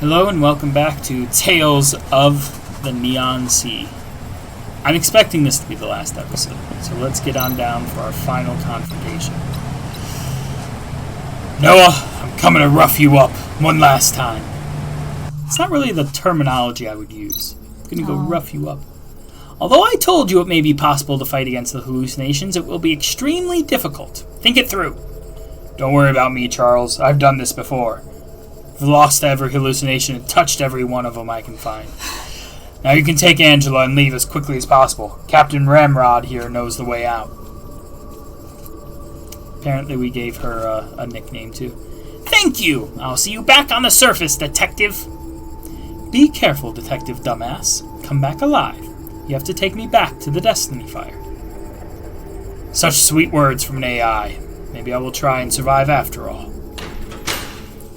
Hello and welcome back to Tales of the Neonsea. I'm expecting this to be the last episode, so let's get on down for our final confrontation. Noah, I'm coming to rough you up one last time. It's not really the terminology I would use. I'm going to go rough you up. Although I told you it may be possible to fight against the hallucinations, it will be extremely difficult. Think it through. Don't worry about me, Charles. I've done this before. I've lost every hallucination and touched every one of them I can find. Now you can take Angela and leave as quickly as possible. Captain Ramrod here knows the way out. Apparently we gave her a nickname too. Thank you! I'll see you back on the surface, Detective. Be careful, Detective Dumbass. Come back alive. You have to take me back to the Destiny Fire. Such sweet words from an AI. Maybe I will try and survive after all.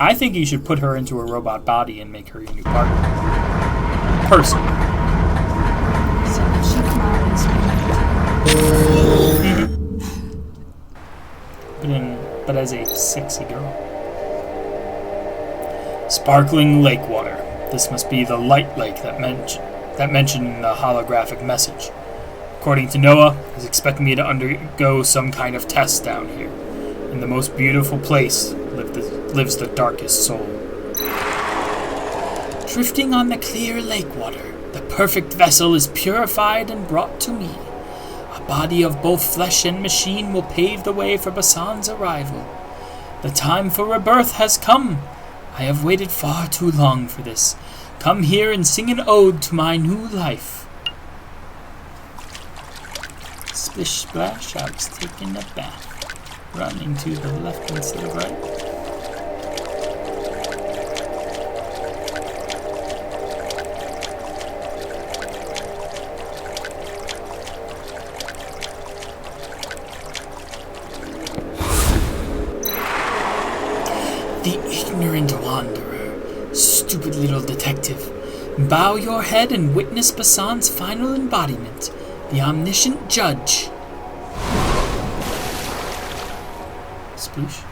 I think you should put her into a robot body and make her your new partner. Personally. So she can always But as a sexy girl. Sparkling lake water. This must be the light lake that mentioned in the holographic message. According to Noah, he's expecting me to undergo some kind of test down here. In the most beautiful place lives the darkest soul. Drifting on the clear lake water, the perfect vessel is purified and brought to me. A body of both flesh and machine will pave the way for Basan's arrival. The time for rebirth has come. I have waited far too long for this. Come here and sing an ode to my new life. Splish splash, I was taking a bath. Running to the left instead of right. The ignorant wanderer, stupid little detective. Bow your head and witness Basan's final embodiment, the omniscient judge. Sploosh.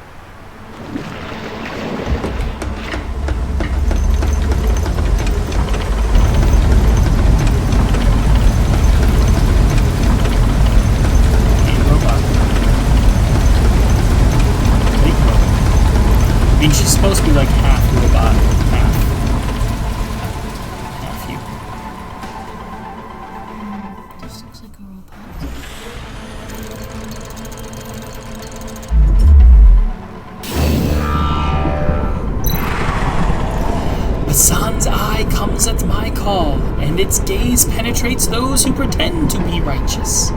I mean, she's supposed to be like half robot, half you. This looks like a robot. Basan's eye comes at my call, and its gaze penetrates those who pretend to be righteous.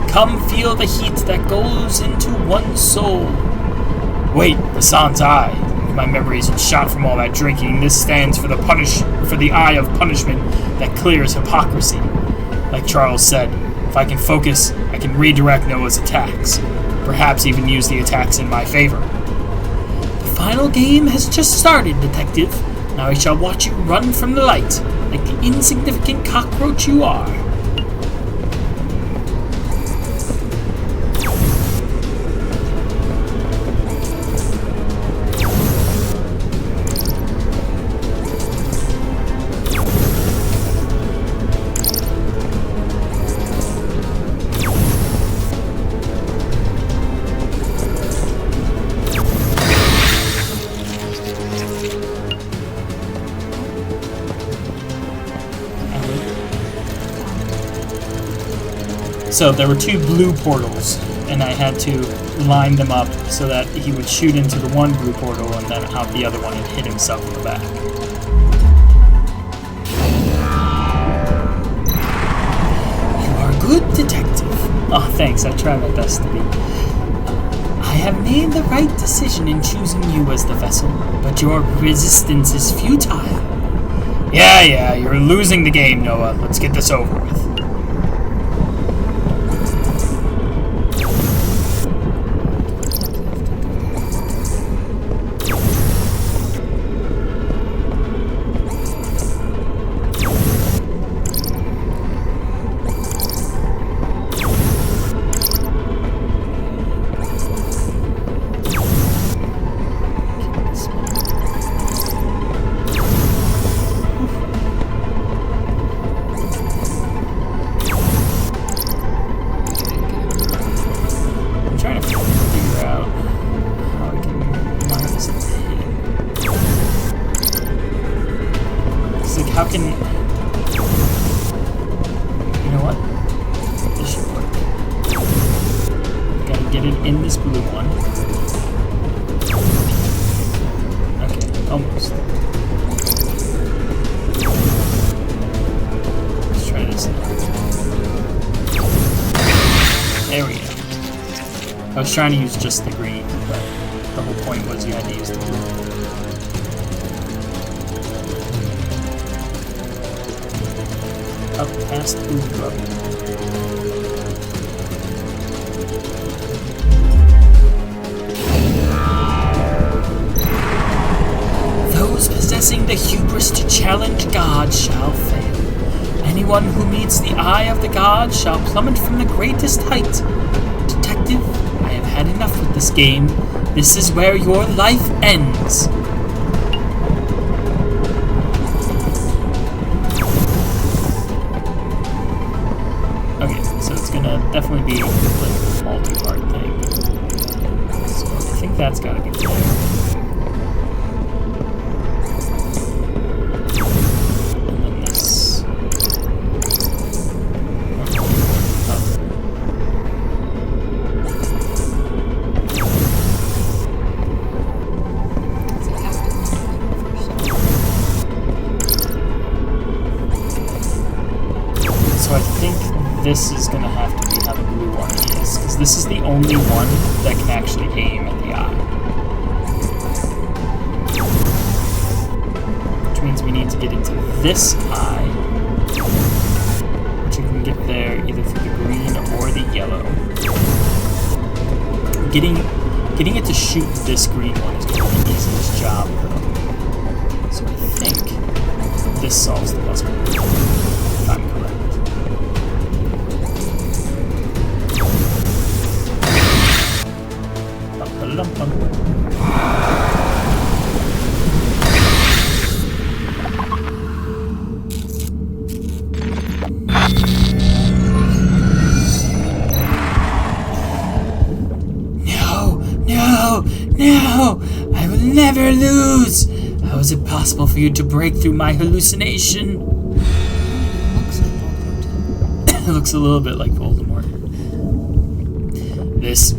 Come feel the heat that goes into one's soul. Wait, Basan's eye. If my memory isn't shot from all that drinking, this stands for the eye of punishment that clears hypocrisy. Like Charles said, if I can focus, I can redirect Noah's attacks. Perhaps even use the attacks in my favor. The final game has just started, Detective. Now I shall watch you run from the light, like the insignificant cockroach you are. So there were two blue portals, and I had to line them up so that he would shoot into the one blue portal and then out the other one and hit himself in the back. You are good, Detective. Oh, thanks. I try my best to be. I have made the right decision in choosing you as the vessel, but your resistance is futile. Yeah, you're losing the game, Noah. Let's get this over with. how can... You know what? This should work. Gotta get it in this blue one. Okay, almost. Let's try this now. There we go. I was trying to use just the green, but the whole point was you had to use the blue. Up past the blue. Those possessing the hubris to challenge God shall fail. Anyone who meets the eye of the god shall plummet from the greatest height. Detective, I have had enough with this game. This is where your life ends. Okay, so it's gonna definitely be like a multi-part thing. So I think that's gotta be there. And then this. So I think this is going to have to be how the blue one is, because this is the only one that can actually aim at the eye. Which means we need to get into this eye, which you can get there either through the green or the yellow. Getting it to shoot this green one is going to be the easiest job, though. So I think this solves the puzzle, if I'm correct. No! I will never lose! How is it possible for you to break through my hallucination? Looks like Voldemort. It looks a little bit like Voldemort. This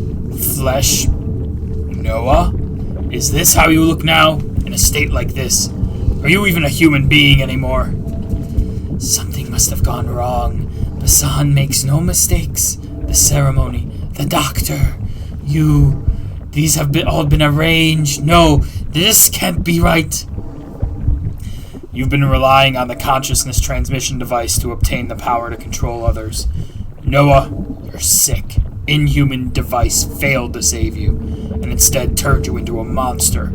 flesh... Noah? Is this how you look now? In a state like this? Are you even a human being anymore? Something must have gone wrong. Basan makes no mistakes. The ceremony, the doctor, you... These have all been arranged. No, this can't be right. You've been relying on the consciousness transmission device to obtain the power to control others. Noah, your sick, inhuman device failed to save you, and instead turned you into a monster.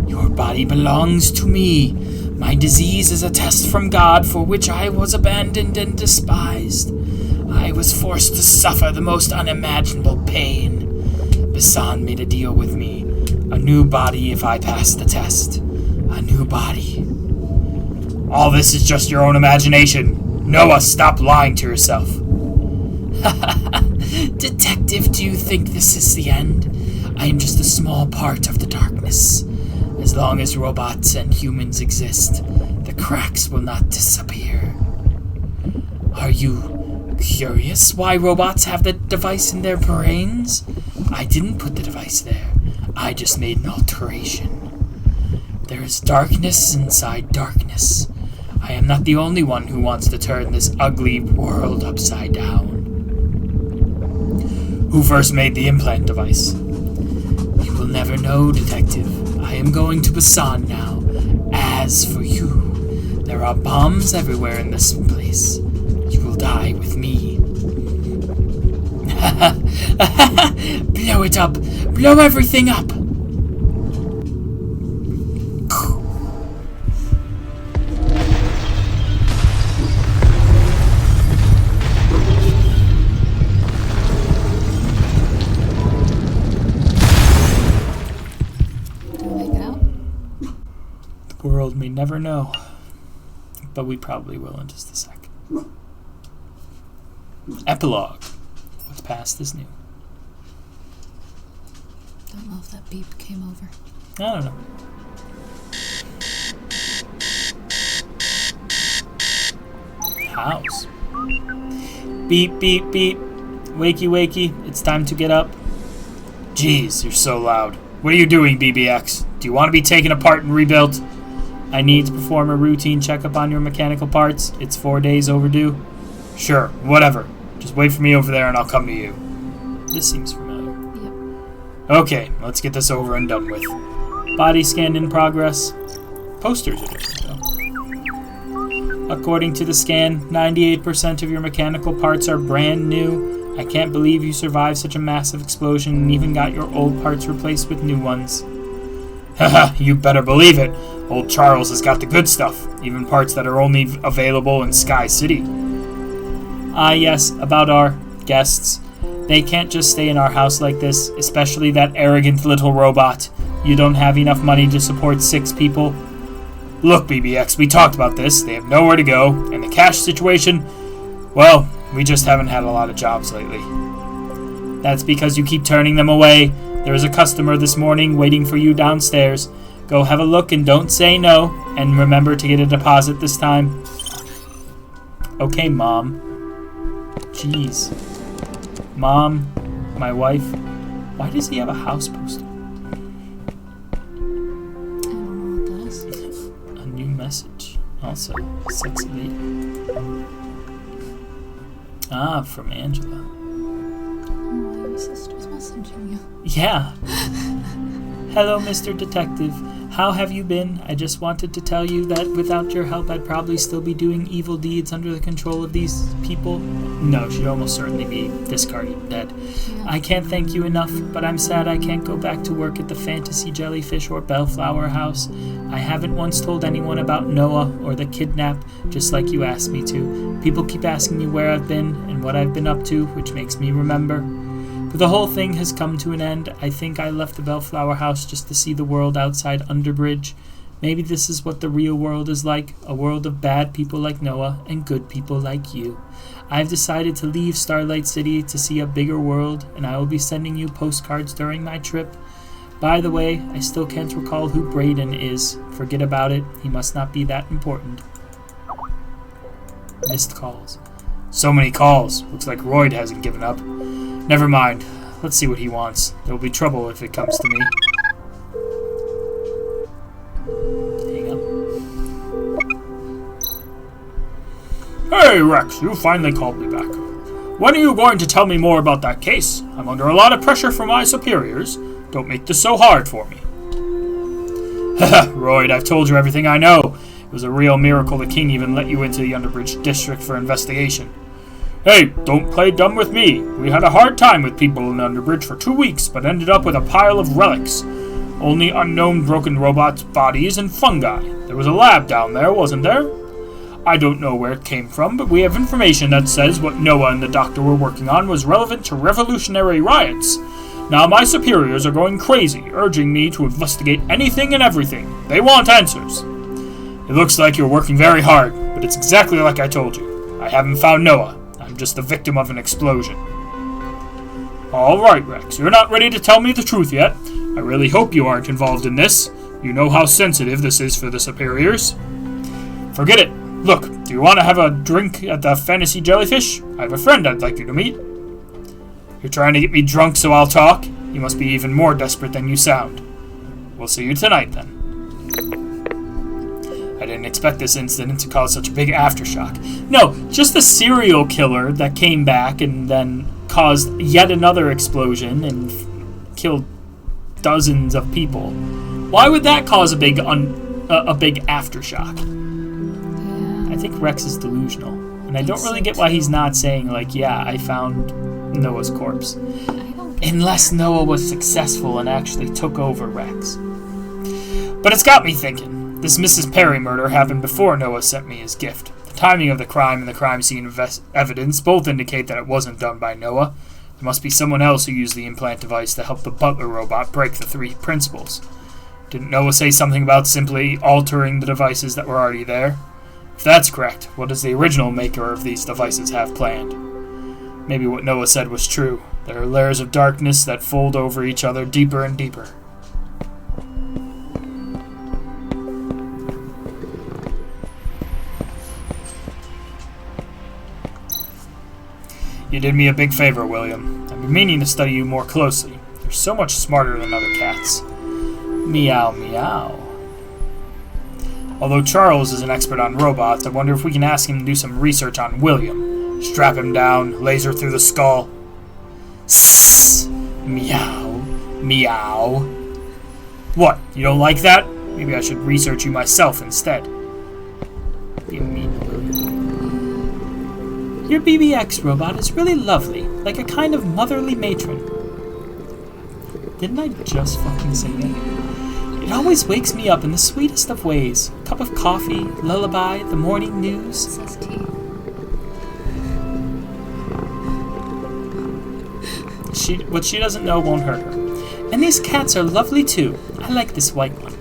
Your body belongs to me. My disease is a test from God for which I was abandoned and despised. I was forced to suffer the most unimaginable pain. Basan made a deal with me. A new body if I passed the test. A new body. All this is just your own imagination. Noah, stop lying to yourself. Detective, do you think this is the end? I am just a small part of the darkness. As long as robots and humans exist, the cracks will not disappear. Are you curious why robots have the device in their brains? I didn't put the device there. I just made an alteration. There is darkness inside darkness. I am not the only one who wants to turn this ugly world upside down. Who first made the implant device? You will never know, Detective. I am going to Basan now. As for you, there are bombs everywhere in this place. You will die with me. Blow it up! Blow everything up! Do we make it out? The world may never know, but we probably will in just a second. Epilogue. What's past is new. Don't know if that beep came over. I don't know. house. Beep, beep, beep. Wakey, wakey. It's time to get up. Jeez, you're so loud. What are you doing, BBX? Do you want to be taken apart and rebuilt? I need to perform a routine checkup on your mechanical parts. It's 4 days overdue. Sure, whatever. Just wait for me over there and I'll come to you. This seems familiar. Yep. Okay, let's get this over and done with. Body scan in progress. Posters are different, though. According to the scan, 98% of your mechanical parts are brand new. I can't believe you survived such a massive explosion and even got your old parts replaced with new ones. Haha, you better believe it. Old Charles has got the good stuff, even parts that are only available in Sky City. Ah, yes, about our guests. They can't just stay in our house like this, especially that arrogant little robot. You don't have enough money to support 6 people. Look, BBX, we talked about this. They have nowhere to go, and the cash situation, well, we just haven't had a lot of jobs lately. That's because you keep turning them away. There is a customer this morning waiting for you downstairs. Go have a look and don't say no, and remember to get a deposit this time. Okay, Mom. Jeez. Mom, my wife, why does he have a house poster? I don't know what that is. A new message. Also, sexy lady. Ah, from Angela. Oh, your sister's messaging you. Yeah. Hello, Mr. Detective. How have you been? I just wanted to tell you that without your help, I'd probably still be doing evil deeds under the control of these people. No, she'd almost certainly be discarded dead. Yeah. I can't thank you enough, but I'm sad I can't go back to work at the Fantasy Jellyfish or Bellflower House. I haven't once told anyone about Noah or the kidnap, just like you asked me to. People keep asking me where I've been and what I've been up to, which makes me remember. But the whole thing has come to an end. I think I left the Bellflower House just to see the world outside Underbridge. Maybe this is what the real world is like, a world of bad people like Noah and good people like you. I've decided to leave Starlight City to see a bigger world, and I will be sending you postcards during my trip. By the way, I still can't recall who Braden is. Forget about it. He must not be that important. Missed calls. So many calls. Looks like Royd hasn't given up. Never mind. Let's see what he wants. There will be trouble if it comes to me. Hang up. Hey, Rex, you finally called me back. When are you going to tell me more about that case? I'm under a lot of pressure from my superiors. Don't make this so hard for me. Haha, Royd, I've told you everything I know. It was a real miracle the king even let you into the Underbridge district for investigation. Hey, don't play dumb with me. We had a hard time with people in Underbridge for 2 weeks, but ended up with a pile of relics. Only unknown broken robots, bodies, and fungi. There was a lab down there, wasn't there? I don't know where it came from, but we have information that says what Noah and the doctor were working on was relevant to revolutionary riots. Now my superiors are going crazy, urging me to investigate anything and everything. They want answers. It looks like you're working very hard, but it's exactly like I told you. I haven't found Noah. I'm just the victim of an explosion. All right, Rex, you're not ready to tell me the truth yet. I really hope you aren't involved in this. You know how sensitive this is for the superiors. Forget it. Look, do you want to have a drink at the Fantasy Jellyfish? I have a friend I'd like you to meet. You're trying to get me drunk so I'll talk? You must be even more desperate than you sound. We'll see you tonight, then. I didn't expect this incident to cause such a big aftershock. No, just a serial killer that came back and then caused yet another explosion and killed dozens of people. Why would that cause a big aftershock? Yeah. I think Rex is delusional. And I don't really get why he's not saying, like, yeah, I found Noah's corpse. I don't get Unless Noah was successful and actually took over Rex. But it's got me thinking. This Mrs. Perry murder happened before Noah sent me his gift. The timing of the crime and the crime scene evidence both indicate that it wasn't done by Noah. There must be someone else who used the implant device to help the butler robot break the 3 principles. Didn't Noah say something about simply altering the devices that were already there? If that's correct, what does the original maker of these devices have planned? Maybe what Noah said was true. There are layers of darkness that fold over each other deeper and deeper. You did me a big favor, William. I've been meaning to study you more closely. You're so much smarter than other cats. Meow, meow. Although Charles is an expert on robots, I wonder if we can ask him to do some research on William. Strap him down, laser through the skull. Sss. Meow, meow. What, you don't like that? Maybe I should research you myself instead. You mean William? Your BBX robot is really lovely, like a kind of motherly matron. Didn't I just fucking say that? It always wakes me up in the sweetest of ways. A cup of coffee, lullaby, the morning news. Says tea. What she doesn't know won't hurt her. And these cats are lovely too. I like this white one.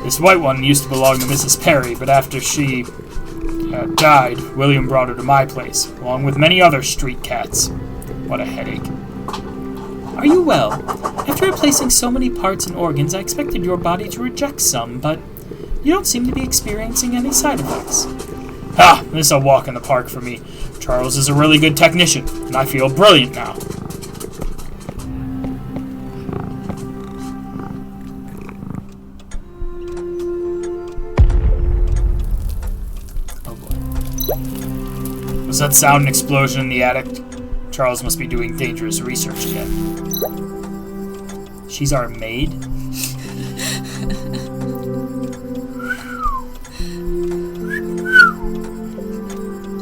This white one used to belong to Mrs. Perry, but after she died, William brought her to my place, along with many other street cats. What a headache. Are you well? After replacing so many parts and organs, I expected your body to reject some, but you don't seem to be experiencing any side effects. Ah, this is a walk in the park for me. Charles is a really good technician, and I feel brilliant now. Oh boy. Was that sound an explosion in the attic? Charles must be doing dangerous research again. She's our maid?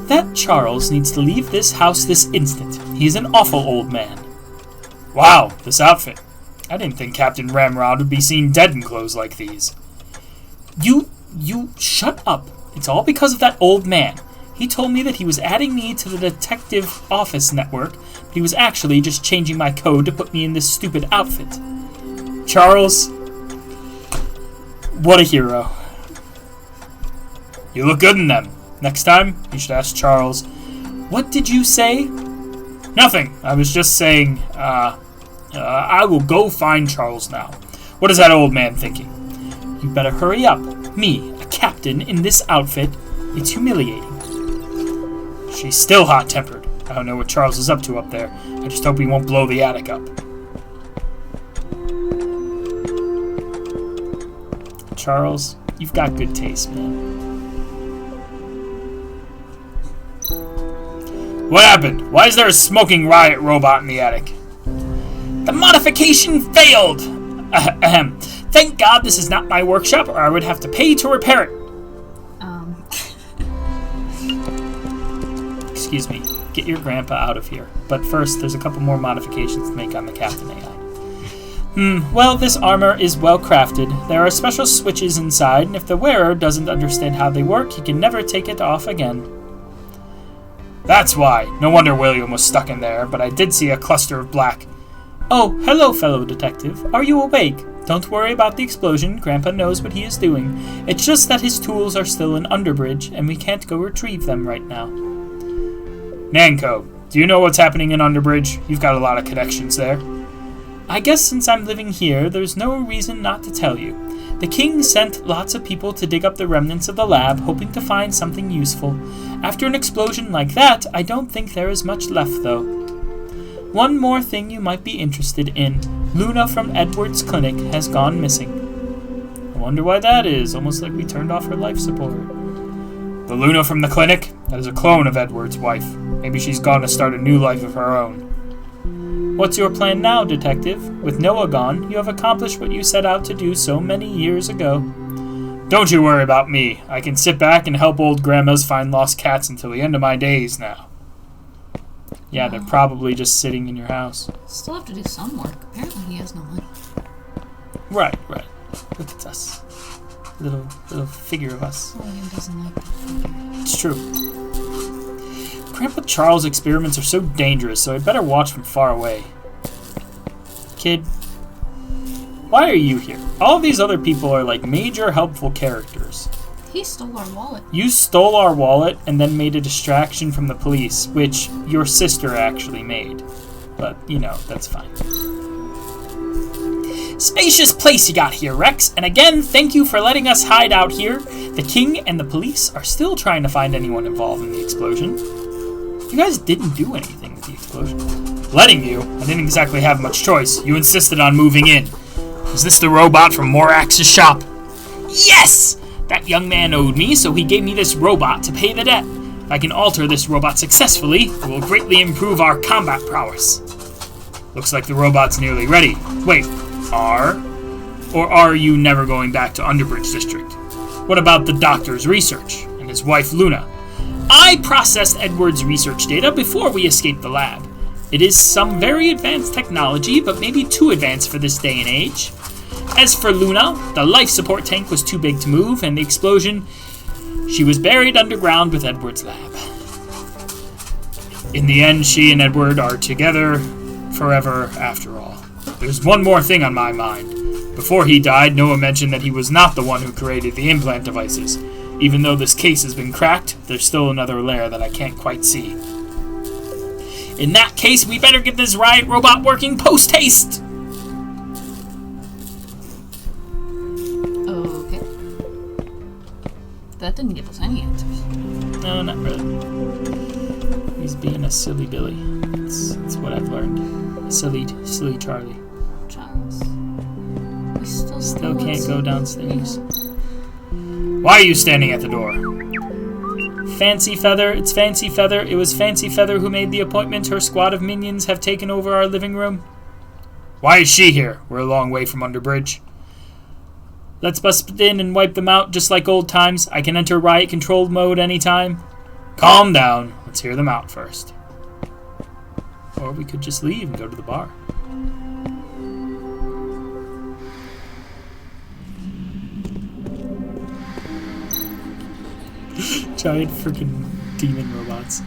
That Charles needs to leave this house this instant. He's an awful old man. Wow, this outfit. I didn't think Captain Ramrod would be seen dead in clothes like these. You shut up. It's all because of that old man. He told me that he was adding me to the detective office network, but he was actually just changing my code to put me in this stupid outfit. Charles, what a hero. You look good in them. Next time, you should ask Charles. What did you say? Nothing. I was just saying, I will go find Charles now. What is that old man thinking? You better hurry up. Me, a captain in this outfit. It's humiliating. She's still hot-tempered. I don't know what Charles is up to up there. I just hope he won't blow the attic up. Charles, you've got good taste, man. What happened? Why is there a smoking riot robot in the attic? The modification failed! Ahem. Thank God this is not my workshop, or I would have to pay to repair it. Excuse me. Get your grandpa out of here. But first, there's a couple more modifications to make on the Captain AI. Well, this armor is well crafted. There are special switches inside, and if the wearer doesn't understand how they work, he can never take it off again. That's why. No wonder William was stuck in there, but I did see a cluster of black. Oh, hello, fellow detective. Are you awake? Don't worry about the explosion. Grandpa knows what he is doing. It's just that his tools are still in Underbridge, and we can't go retrieve them right now. Nanko, do you know what's happening in Underbridge? You've got a lot of connections there. I guess since I'm living here, there's no reason not to tell you. The king sent lots of people to dig up the remnants of the lab, hoping to find something useful. After an explosion like that, I don't think there is much left, though. One more thing you might be interested in. Luna from Edward's clinic has gone missing. I wonder why that is, almost like we turned off her life support. The Luna from the clinic? That is a clone of Edward's wife. Maybe she's gone to start a new life of her own. What's your plan now, detective? With Noah gone, you have accomplished what you set out to do so many years ago. Don't you worry about me. I can sit back and help old grandmas find lost cats until the end of my days now. Yeah, they're probably just sitting in your house. Still have to do some work. Apparently he has no money. Right. Look at us. Little figure of us. William doesn't like that figure. It's true. Grandpa Charles' experiments are so dangerous, so I'd better watch from far away. Kid, why are you here? All of these other people are like major helpful characters. He stole our wallet. You stole our wallet and then made a distraction from the police, which your sister actually made. But, that's fine. Spacious place you got here, Rex, and again, thank you for letting us hide out here. The king and the police are still trying to find anyone involved in the explosion. You guys didn't do anything with the explosion. Letting you? I didn't exactly have much choice. You insisted on moving in. Was this the robot from Morax's shop? Yes! That young man owed me, so he gave me this robot to pay the debt. If I can alter this robot successfully, it will greatly improve our combat prowess. Looks like the robot's nearly ready. Wait, or are you never going back to Underbridge District? What about the doctor's research and his wife Luna? I processed Edward's research data before we escaped the lab. It is some very advanced technology, but maybe too advanced for this day and age. As for Luna, the life support tank was too big to move, and the explosion, she was buried underground with Edward's lab. In the end, she and Edward are together forever after all. There's one more thing on my mind. Before he died, Noah mentioned that he was not the one who created the implant devices. Even though this case has been cracked, there's still another layer that I can't quite see. In that case, we better get this riot robot working post-haste! Okay. That didn't give us any answers. No, not really. He's being a silly Billy. That's what I've learned. Silly Charlie. Charles. We Still can't go downstairs. Why are you standing at the door? Fancy Feather, it's Fancy Feather. It was Fancy Feather who made the appointment. Her squad of minions have taken over our living room. Why is she here? We're a long way from Underbridge. Let's bust in and wipe them out just like old times. I can enter riot controlled mode anytime. Calm down. Let's hear them out first. Or we could just leave and go to the bar. Giant freaking demon robots.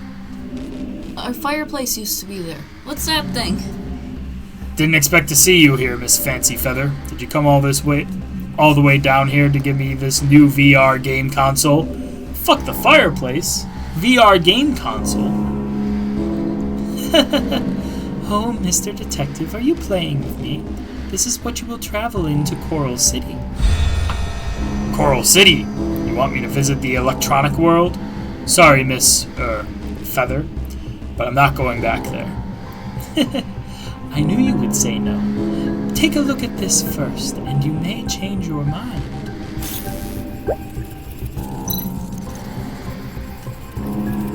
Our fireplace used to be there. What's that thing? Didn't expect to see you here, Miss Fancy Feather. Did you come all the way down here to give me this new VR game console? Fuck the fireplace. VR game console. Oh, Mr. Detective, are you playing with me? This is what you will travel into Coral City. Coral City? You want me to visit the electronic world? Sorry, Miss, Feather, but I'm not going back there. I knew you would say no. Take a look at this first, and you may change your mind.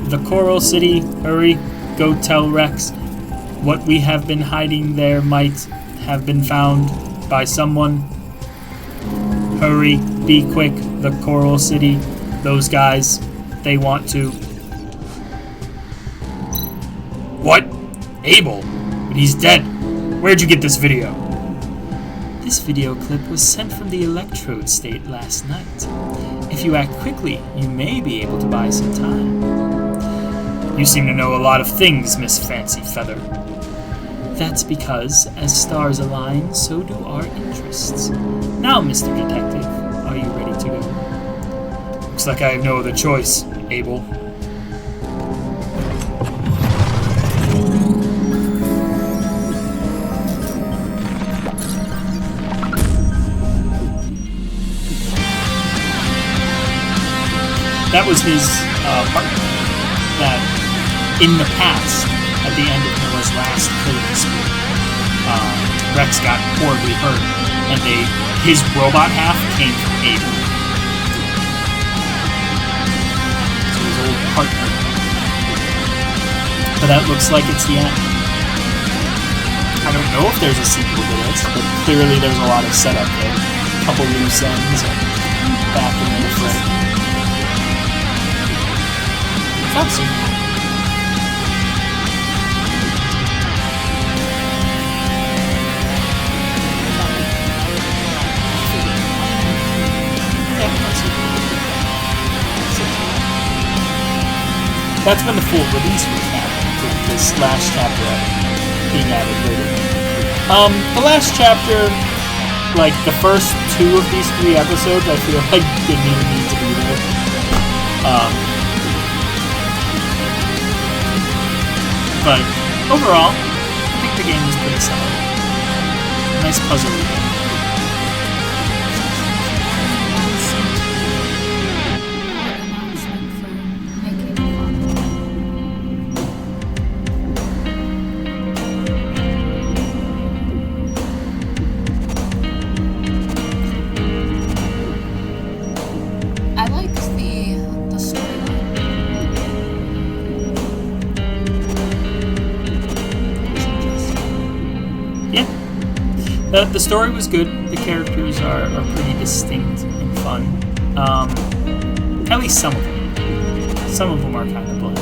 The Coral City, hurry, go tell Rex. What we have been hiding there might have been found by someone. Hurry, be quick, the Coral City. Those guys, they want to... What? Abel? But he's dead. Where'd you get this video? This video clip was sent from the Electrode State last night. If you act quickly, you may be able to buy some time. You seem to know a lot of things, Miss Fancy Feather. That's because, as stars align, so do our interests. Now, Mr. Detective, are you ready to go? Looks like I have no other choice, Abel. That was his partner that, in the past, at the end of Noah's last killing spree, Rex got horribly hurt, and his robot half came from Abel. So his old partner. But that looks like it's the end. I don't know if there's a sequel to this, but clearly there's a lot of setup there. A couple loose ends and back in the fray. I've seen that. That's when the full release was happening, this last chapter being added later. The last chapter, like the first 2 of these 3 episodes, I feel like didn't even need to be there. But overall, I think the game was pretty solid. Nice puzzle game. The story was good. The characters are pretty distinct and fun. At least some of them. Some of them are kind of bland.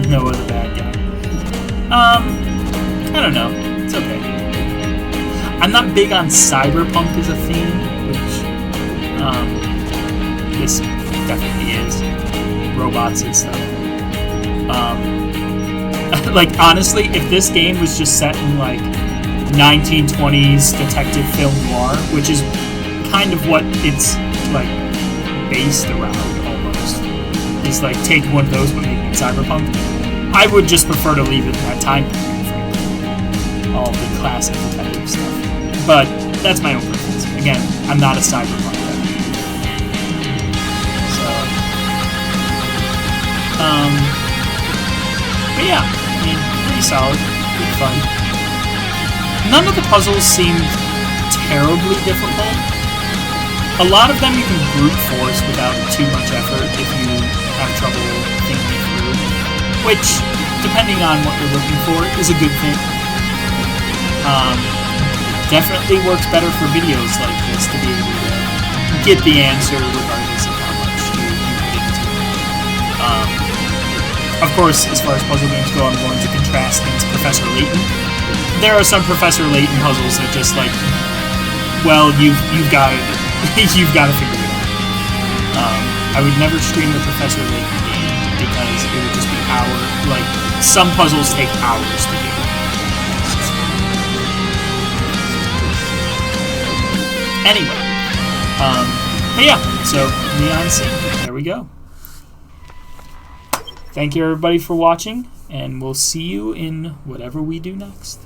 Noah the bad guy. I don't know. It's okay. I'm not big on cyberpunk as a theme, which this definitely is. Robots and stuff. Like, honestly, if this game was just set in, like, 1920s detective film noir, which is kind of what it's, like, based around, almost. It's, like, taking one of those but making it cyberpunk. I would just prefer to leave it in that time period, frankly. All the classic detective stuff. But that's my own preference. Again, I'm not a cyberpunk guy. But yeah, I mean, pretty solid, pretty fun. None of the puzzles seemed terribly difficult. A lot of them you can brute force without too much effort if you have trouble thinking through, which, depending on what you're looking for, is a good thing. Definitely works better for videos like this to be able to get the answer regardless of how much you put into it. Of course, as far as puzzle games go, I'm going to contrast against Professor Layton. There are some Professor Layton puzzles that just like, well, you've got you've got to figure it out. I would never stream the Professor Layton game because it would just be like some puzzles take hours to do. Anyway, but yeah, so Neonsea, there we go. Thank you everybody for watching, and we'll see you in whatever we do next.